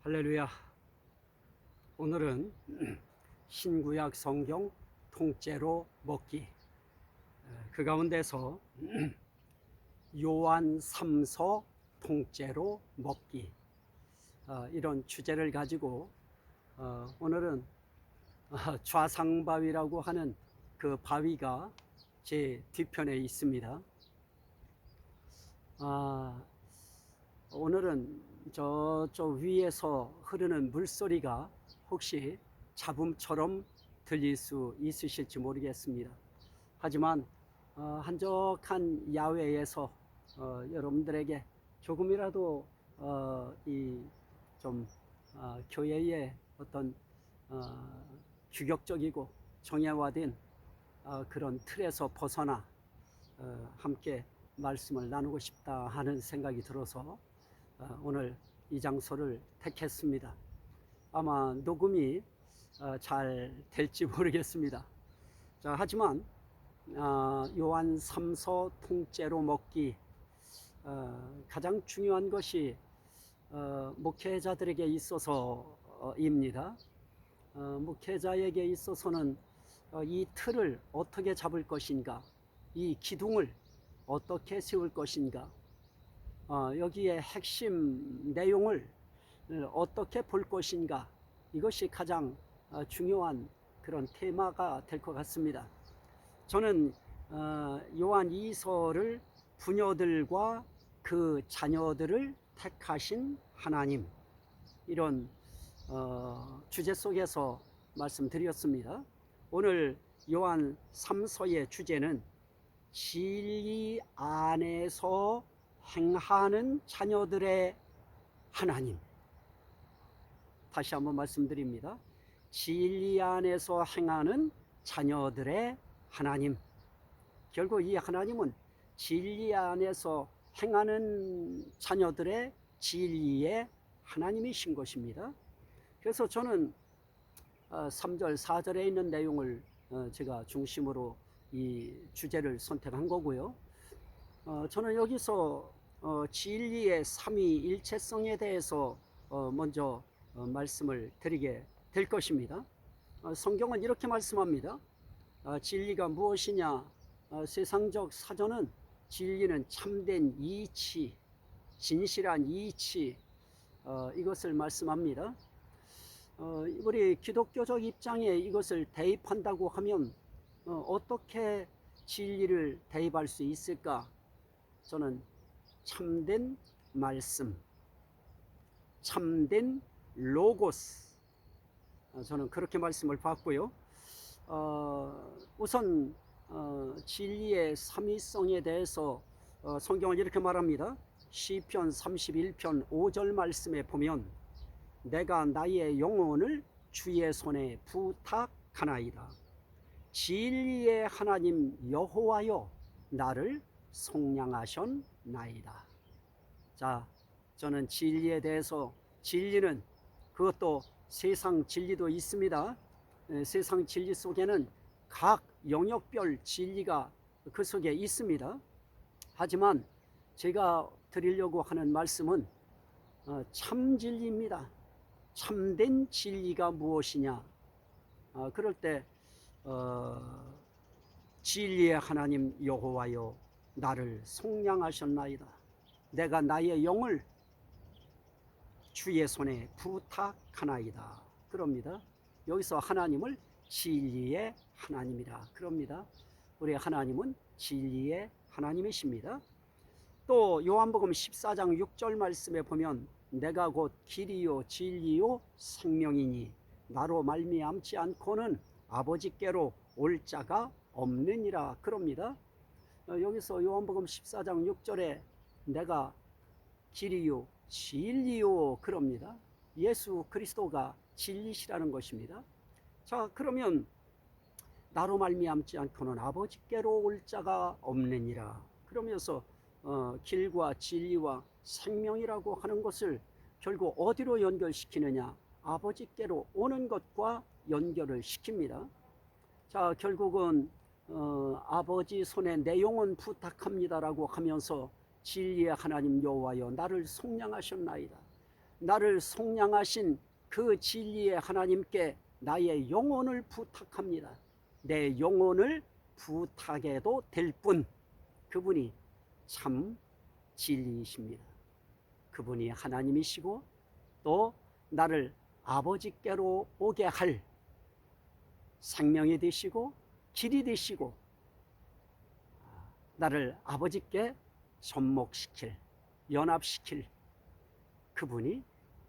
할렐루야. 오늘은 신구약 성경 통째로 먹기, 그 가운데서 요한 3서 통째로 먹기, 이런 주제를 가지고 오늘은 좌상바위라고 하는 그 바위가 제 뒤편에 있습니다. 오늘은 저쪽 위에서 흐르는 물소리가 혹시 잡음처럼 들릴 수 있으실지 모르겠습니다. 하지만 한적한 야외에서 여러분들에게 조금이라도 이 좀 교회의 어떤 규격적이고 정예화된 그런 틀에서 벗어나 함께 말씀을 나누고 싶다 하는 생각이 들어서 오늘 이 장소를 택했습니다. 아마 녹음이 잘 될지 모르겠습니다. 자, 하지만 요한 3서 통째로 먹기, 가장 중요한 것이 목회자들에게 있어서입니다. 목회자에게 있어서는 이 틀을 어떻게 잡을 것인가, 이 기둥을 어떻게 세울 것인가, 여기에 핵심 내용을 어떻게 볼 것인가, 이것이 가장 중요한 그런 테마가 될 것 같습니다. 저는 요한 2서를 부녀들과 그 자녀들을 택하신 하나님, 이런 주제 속에서 말씀드렸습니다. 오늘 요한 3서의 주제는 진리 안에서 행하는 자녀들의 하나님. 다시 한번 말씀드립니다. 진리 안에서 행하는 자녀들의 하나님. 결국 이 하나님은 진리 안에서 행하는 자녀들의 진리의 하나님이신 것입니다. 그래서 저는 3절 4절에 있는 내용을 제가 중심으로 이 주제를 선택한 거고요. 저는 여기서 진리의 삼위일체성에 대해서 먼저 말씀을 드리게 될 것입니다. 성경은 이렇게 말씀합니다. 진리가 무엇이냐? 세상적 사전은 진리는 참된 이치, 진실한 이치, 이것을 말씀합니다. 우리 기독교적 입장에 이것을 대입한다고 하면 어떻게 진리를 대입할 수 있을까? 저는 참된 말씀, 참된 로고스, 저는 그렇게 말씀을 받고요. 우선 진리의 삼위성에 대해서 성경은 이렇게 말합니다. 시편 31편 5절 말씀에 보면 내가 나의 영혼을 주의 손에 부탁하나이다. 진리의 하나님 여호와여 나를 속량하셨나이다. 자, 저는 진리에 대해서, 진리는 그것도 세상 진리도 있습니다. 세상 진리 속에는 각 영역별 진리가 그 속에 있습니다. 하지만 제가 드리려고 하는 말씀은 참 진리입니다. 참된 진리가 무엇이냐? 그럴 때 진리의 하나님 여호와여 나를 속량하셨나이다. 내가 나의 영을 주의 손에 부탁하나이다. 그럽니다. 여기서 하나님을 진리의 하나님이라 그럽니다. 우리 하나님은 진리의 하나님이십니다. 또 요한복음 14장 6절 말씀에 보면 내가 곧 길이요 진리요 생명이니 나로 말미암지 않고는 아버지께로 올 자가 없느니라 그럽니다. 여기서 요한복음 14장 6절에 내가 길이요 진리요 그럽니다. 예수 그리스도가 진리시라는 것입니다. 자, 그러면 나로 말미암지 않고는 아버지께로 올 자가 없느니라 그러면서 길과 진리와 생명이라고 하는 것을 결국 어디로 연결시키느냐? 아버지께로 오는 것과 연결을 시킵니다. 자, 결국은 아버지 손에 내 영혼 부탁합니다라고 하면서 진리의 하나님 여호와여 나를 속량하셨나이다. 나를 속량하신 그 진리의 하나님께 나의 영혼을 부탁합니다. 내 영혼을 부탁해도 될 분, 그분이 참 진리이십니다. 그분이 하나님이시고 또 나를 아버지께로 오게 할 생명이 되시고 길이 되시고 나를 아버지께 접목시킬, 연합시킬 그분이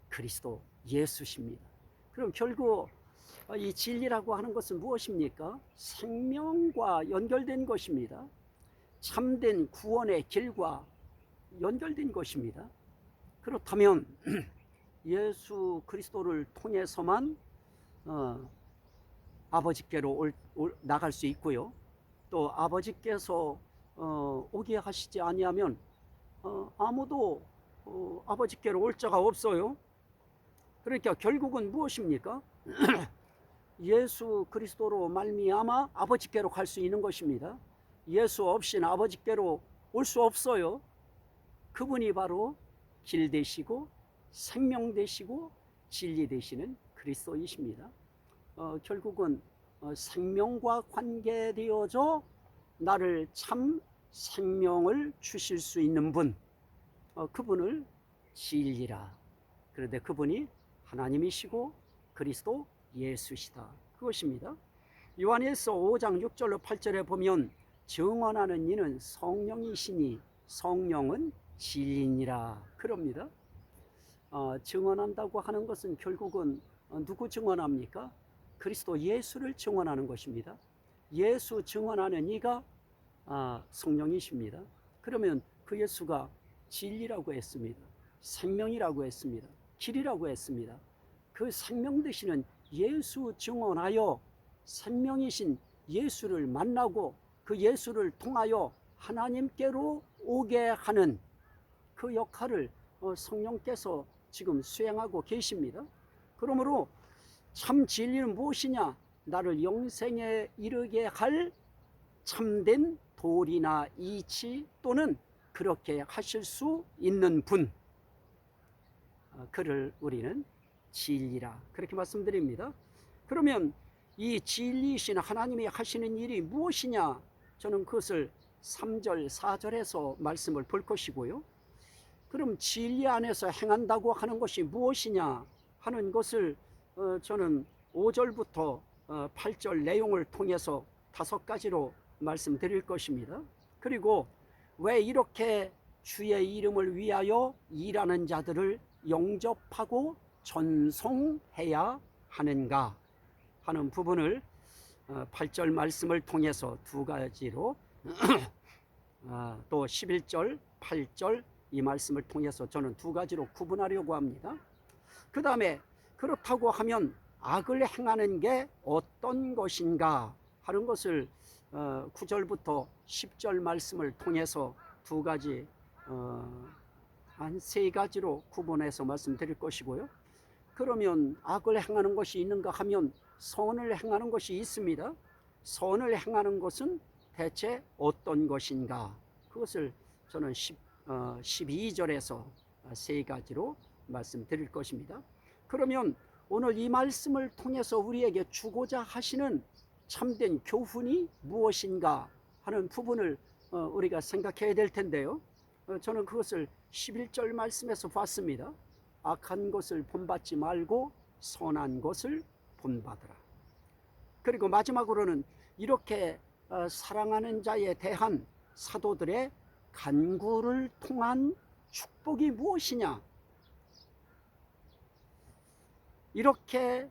그리스도 예수십니다. 그럼 결국 이 진리라고 하는 것은 무엇입니까? 생명과 연결된 것입니다. 참된 구원의 길과 연결된 것입니다. 그렇다면 예수 그리스도를 통해서만 아버지께로 나갈 수 있고요. 또 아버지께서 오게 하시지 아니하면 아무도 아버지께로 올 자가 없어요. 그러니까 결국은 무엇입니까? 예수 그리스도로 말미암아 아버지께로 갈 수 있는 것입니다. 예수 없이는 아버지께로 올 수 없어요. 그분이 바로 길 되시고 생명 되시고 진리 되시는 그리스도이십니다. 결국은 생명과 관계되어져 나를 참 생명을 주실 수 있는 분, 그분을 진리라. 그런데 그분이 하나님이시고 그리스도 예수시다. 그것입니다. 요한일서 5장 6절로 8절에 보면 증언하는 이는 성령이시니 성령은 진리니라 그럽니다. 증언한다고 하는 것은 결국은 누구 증언합니까? 그리스도 예수를 증언하는 것입니다. 예수 증언하는 이가 성령이십니다. 그러면 그 예수가 진리라고 했습니다. 생명이라고 했습니다. 길이라고 했습니다. 그 생명 되시는 예수 증언하여 생명이신 예수를 만나고 그 예수를 통하여 하나님께로 오게 하는 그 역할을 성령께서 지금 수행하고 계십니다. 그러므로 참 진리는 무엇이냐? 나를 영생에 이르게 할 참된 도리나 이치 또는 그렇게 하실 수 있는 분, 그를 우리는 진리라 그렇게 말씀드립니다. 그러면 이 진리이신 하나님이 하시는 일이 무엇이냐? 저는 그것을 3절 4절에서 말씀을 볼 것이고요. 그럼 진리 안에서 행한다고 하는 것이 무엇이냐 하는 것을 저는 5절부터 8절 내용을 통해서 5가지로 말씀드릴 것입니다. 그리고 왜 이렇게 주의 이름을 위하여 일하는 자들을 영접하고 전송해야 하는가 하는 부분을 8절 말씀을 통해서 2가지로 또 11절 8절 이 말씀을 통해서 저는 2가지로 구분하려고 합니다. 그 다음에 그렇다고 하면 악을 행하는 게 어떤 것인가 하는 것을 9절부터 10절 말씀을 통해서 2가지 한 3가지로 구분해서 말씀드릴 것이고요. 그러면 악을 행하는 것이 있는가 하면 선을 행하는 것이 있습니다. 선을 행하는 것은 대체 어떤 것인가? 그것을 저는 12절에서 3가지로 말씀드릴 것입니다. 그러면 오늘 이 말씀을 통해서 우리에게 주고자 하시는 참된 교훈이 무엇인가 하는 부분을 우리가 생각해야 될 텐데요. 저는 그것을 11절 말씀에서 봤습니다. 악한 것을 본받지 말고 선한 것을 본받으라. 그리고 마지막으로는 이렇게 사랑하는 자에 대한 사도들의 간구를 통한 축복이 무엇이냐? 이렇게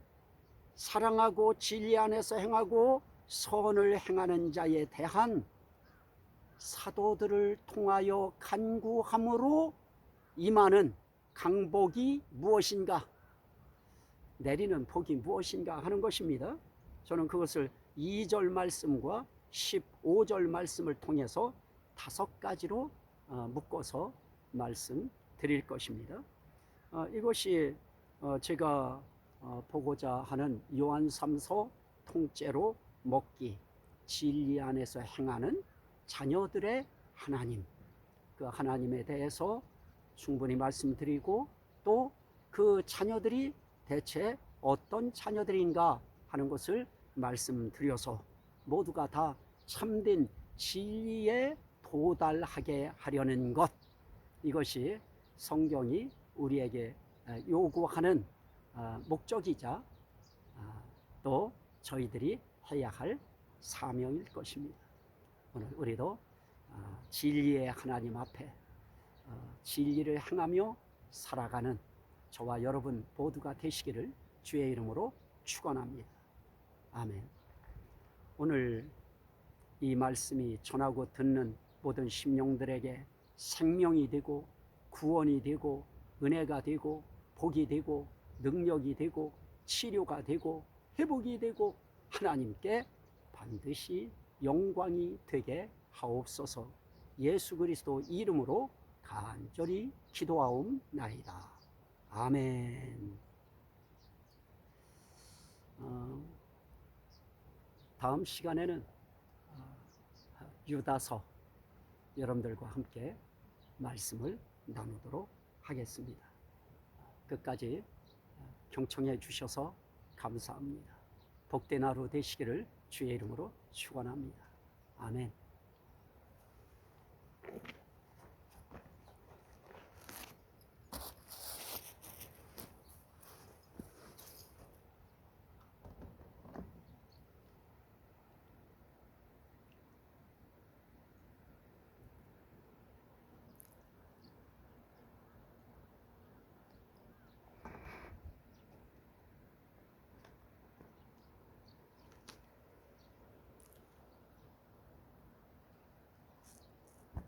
사랑하고 진리 안에서 행하고 선을 행하는 자에 대한 사도들을 통하여 간구함으로 임하는 강복이 무엇인가? 내리는 복이 무엇인가 하는 것입니다. 저는 그것을 2절 말씀과 15절 말씀을 통해서 5가지로 묶어서 말씀드릴 것입니다. 이것이 제가 보고자 하는 요한 3서 통째로 먹기, 진리 안에서 행하는 자녀들의 하나님, 그 하나님에 대해서 충분히 말씀드리고 또 그 자녀들이 대체 어떤 자녀들인가 하는 것을 말씀드려서 모두가 다 참된 진리에 도달하게 하려는 것, 이것이 성경이 우리에게 요구하는 목적이자 또 저희들이 해야 할 사명일 것입니다. 오늘 우리도 진리의 하나님 앞에 진리를 행하며 살아가는 저와 여러분 모두가 되시기를 주의 이름으로 축원합니다. 아멘. 오늘 이 말씀이 전하고 듣는 모든 심령들에게 생명이 되고 구원이 되고 은혜가 되고 복이 되고 능력이 되고 치료가 되고 회복이 되고 하나님께 반드시 영광이 되게 하옵소서. 예수 그리스도 이름으로 간절히 기도하옵나이다. 아멘. 다음 시간에는 유다서 여러분들과 함께 말씀을 나누도록 하겠습니다. 끝까지 경청해 주셔서 감사합니다. 복된 하루 되시기를 주의 이름으로 축원합니다. 아멘.